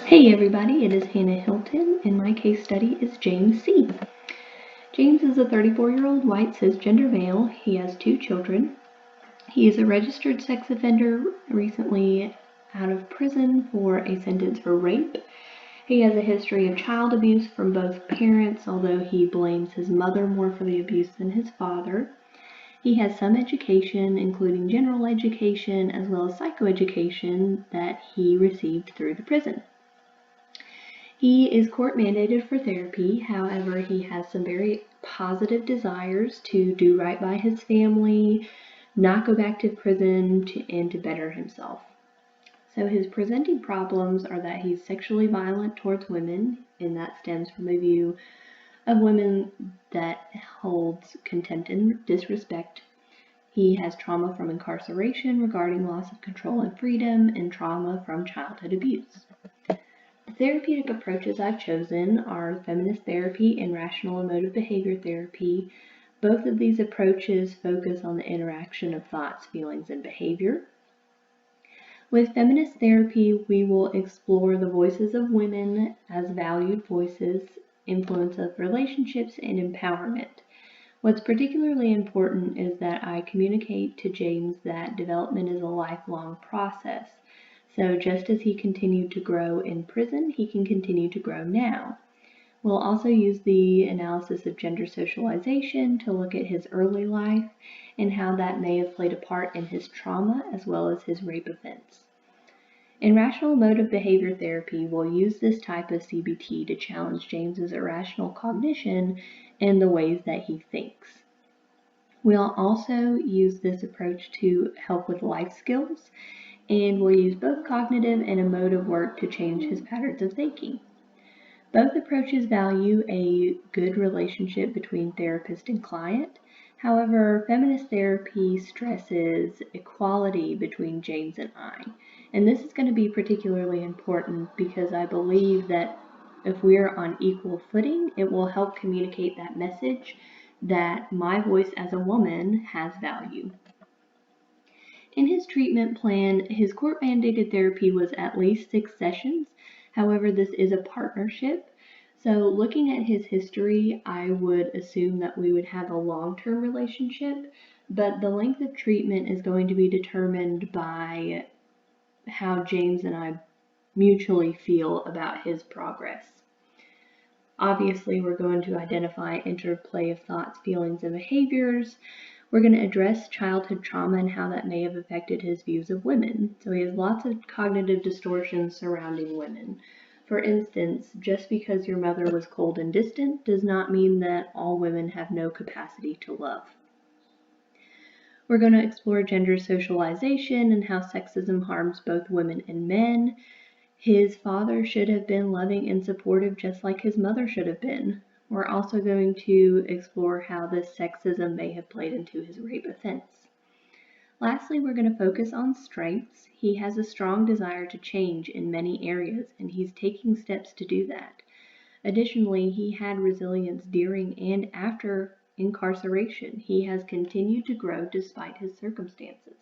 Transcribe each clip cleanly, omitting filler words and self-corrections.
Hey everybody, it is Hannah Hilton, and my case study is James C. James is a 34-year-old white cisgender male. He has 2 children. He is a registered sex offender, recently out of prison for a sentence for rape. He has a history of child abuse from both parents, although he blames his mother more for the abuse than his father. He has some education, including general education, as well as psychoeducation that he received through the prison. He is court mandated for therapy. However, he has some very positive desires to do right by his family, not go back to prison, and to better himself. So his presenting problems are that he's sexually violent towards women, and that stems from a view of women that holds contempt and disrespect. He has trauma from incarceration regarding loss of control and freedom, and trauma from childhood abuse. The therapeutic approaches I've chosen are feminist therapy and rational emotive behavior therapy. Both of these approaches focus on the interaction of thoughts, feelings, and behavior. With feminist therapy, we will explore the voices of women as valued voices, influence of relationships, and empowerment. What's particularly important is that I communicate to James that development is a lifelong process. So just as he continued to grow in prison, he can continue to grow now. We'll also use the analysis of gender socialization to look at his early life and how that may have played a part in his trauma as well as his rape offense. In rational emotive behavior therapy, we'll use this type of CBT to challenge James's irrational cognition and the ways that he thinks. We'll also use this approach to help with life skills, and we'll use both cognitive and emotive work to change his patterns of thinking. Both approaches value a good relationship between therapist and client. However, feminist therapy stresses equality between James and I. And this is going to be particularly important because I believe that if we're on equal footing, it will help communicate that message that my voice as a woman has value. In his treatment plan, his court-mandated therapy was at least 6 sessions. However, this is a partnership. So looking at his history, I would assume that we would have a long-term relationship, but the length of treatment is going to be determined by how James and I mutually feel about his progress. Obviously, we're going to identify interplay of thoughts, feelings, and behaviors. We're going to address childhood trauma and how that may have affected his views of women. So he has lots of cognitive distortions surrounding women. For instance, just because your mother was cold and distant does not mean that all women have no capacity to love. We're going to explore gender socialization and how sexism harms both women and men. His father should have been loving and supportive just like his mother should have been. We're also going to explore how this sexism may have played into his rape offense. Lastly, we're going to focus on strengths. He has a strong desire to change in many areas, and he's taking steps to do that. Additionally, he had resilience during and after incarceration. He has continued to grow despite his circumstances.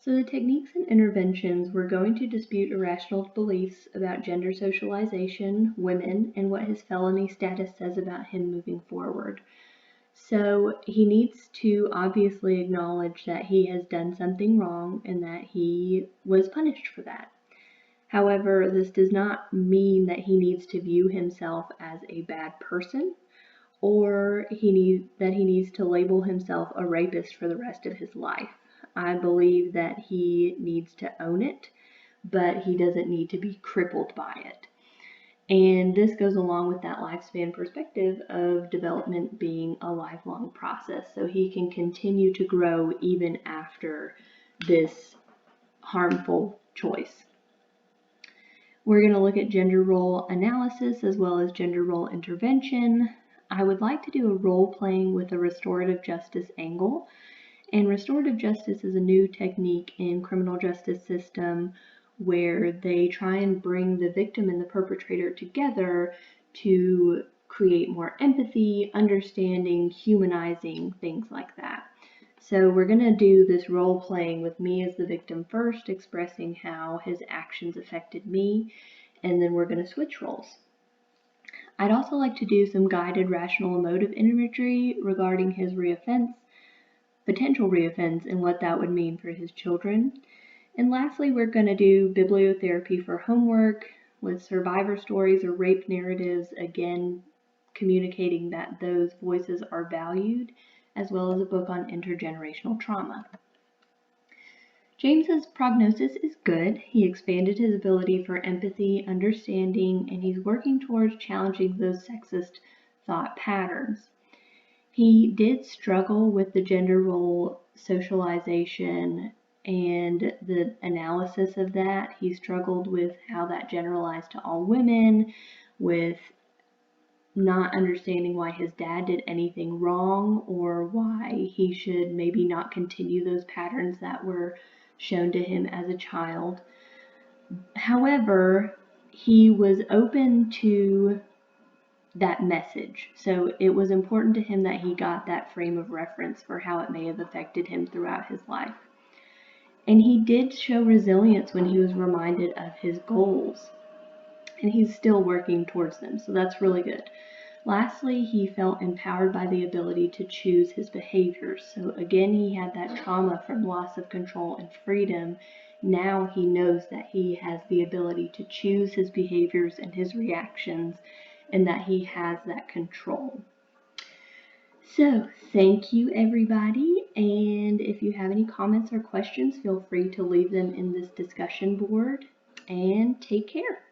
So the techniques and interventions, we're going to dispute irrational beliefs about gender socialization, women, and what his felony status says about him moving forward. So he needs to obviously acknowledge that he has done something wrong and that he was punished for that. However, this does not mean that he needs to view himself as a bad person or he needs to label himself a rapist for the rest of his life. I believe that he needs to own it, but he doesn't need to be crippled by it. And this goes along with that lifespan perspective of development being a lifelong process, so he can continue to grow even after this harmful choice. We're going to look at gender role analysis as well as gender role intervention. I would like to do a role playing with a restorative justice angle. And restorative justice is a new technique in criminal justice system where they try and bring the victim and the perpetrator together to create more empathy, understanding, humanizing, things like that. So we're going to do this role playing with me as the victim first, expressing how his actions affected me, and then we're going to switch roles. I'd also like to do some guided rational emotive imagery regarding his potential reoffense, and what that would mean for his children. And lastly, we're going to do bibliotherapy for homework with survivor stories or rape narratives, again communicating that those voices are valued, as well as a book on intergenerational trauma. James's prognosis is good. He expanded his ability for empathy, understanding, and he's working towards challenging those sexist thought patterns. He did struggle with the gender role socialization and the analysis of that. He struggled with how that generalized to all women, with not understanding why his dad did anything wrong or why he should maybe not continue those patterns that were shown to him as a child. However, he was open to that message. So it was important to him that he got that frame of reference for how it may have affected him throughout his life. And he did show resilience when he was reminded of his goals. And he's still working towards them, so that's really good. Lastly, he felt empowered by the ability to choose his behaviors. So again, he had that trauma from loss of control and freedom. Now he knows that he has the ability to choose his behaviors and his reactions, and that he has that control. So thank you, everybody, and if you have any comments or questions, feel free to leave them in this discussion board, and take care.